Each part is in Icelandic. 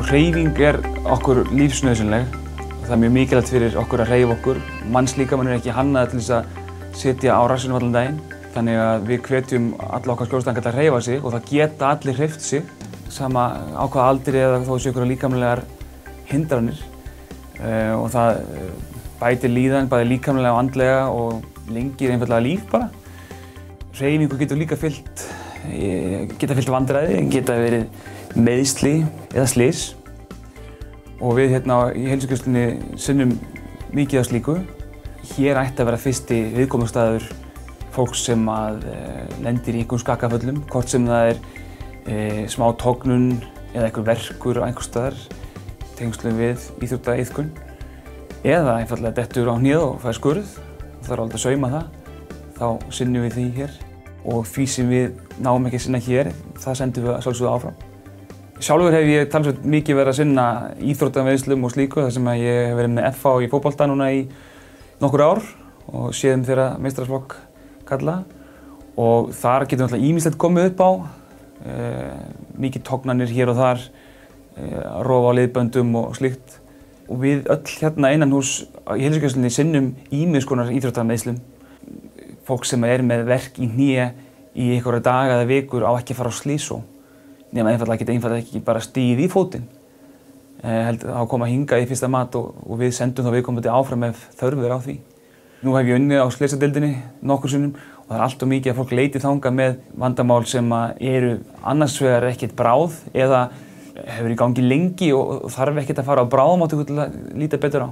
Hreyfing okkur lífsnauðsynleg. Það mjög mikilvægt fyrir okkur að hreyfa okkur. Mannslíkaminn ekki hannaður til þess að sitja á rassinum allan daginn. Þannig að við hvetjum alla okkar skjólstæðinga til að hreyfa sig og það geta allir hreyft sig, sama á hvaða aldri eða þó séu einhverjar líkamlegar hindranir. Og það bætir líðan bæði líkamlega og andlega og lengir einfaldlega líf bara. Hreyfingu getur líka fylgt vandræði, geta verið meiðsli eða slys. Og við hérna í heilsugæslunni sinnum mikið af slíku. Hér ætti að vera fyrsti viðkomustaður fólks sem lendir í einhverjum skakkaföllum, hvort sem það smá tognun eða einhver verkur á einhvers staðar tengslum við íþróttaiðkun. Eða einfaldlega dettur á hnéð og fær skurð og þarf aldrei að sauma það. Þá sinnum við því hér. Og því sem við náum ekki að sinna hér, það sendum við sjálfsögðu áfram. Sjálfur hef ég talsvert mikið verið að sinna íþróttameðslum og slíku þar sem ég hef verið með FH í fótbolta núna í nokkur ár og séð þeirra meistaraflokk kalla. Og þar getur náttúrulega ýmislegt komið upp á. Mikið tognanir hér og þar, rof á liðböndum og slíkt. Og við öll hérna innanhús í heilsugæslunni sinnum ýmiss konar íþróttameðslum. Fólk sem með verk í hné í einhverja daga eða vikur á ekki að fara á slísó. Nema einfaldlega ekki bara stigið í fótinn. Þá koma hingað í fyrsta mat og við sendum þá viðkomandi áfram ef þörf á því. Nú hef ég unnið á slysadeildinni nokkur sinnum og það allt of mikið að fólk leiti þangað með vandamál sem eru annars vegar ekkert bráð eða hefur í gangi lengi og þarf ekkert að fara á bráðamóttöku til að líta betur á.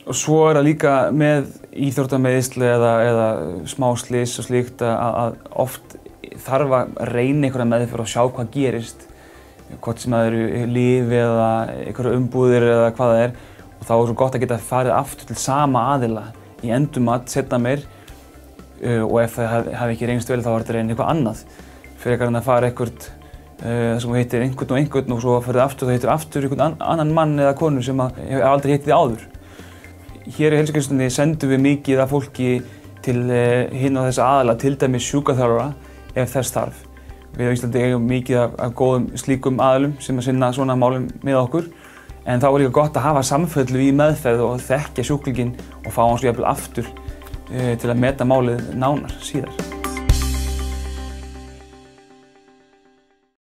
Og svo það líka með íþróttameðsli eða smá slys og slíkt að oft þarf að reyna einhverja meðferð og sjá hvað gerist. Hvort sem það eru lyf eða einhverjar umbúðir eða hvað það er. Og þá svo gott að geta farið aftur til sama aðila í endurmat seinna meir. Og ef það hafi ekki reynst vel þá var þetta að reyna eitthvað annað. Frekar en að fara eitthvað sem heitir einhvern og svo farið aftur og það heitir aftur einhvern annan mann eða konu sem hefur aldrei hittið áður. Hér í heilsugæslunni sendum við mikið af fólki til hinn og þessa aðila, til dæmis sjúkraþjálfara ef þess þarf. Við á Íslandi eigum mikið af góðum slíkum aðilum sem sinna svona málum með okkur. En þá líka gott að hafa samfellu í meðferð og þekkja sjúklinginn og fá hann svo jafnvel aftur til að meta málið nánar síðar.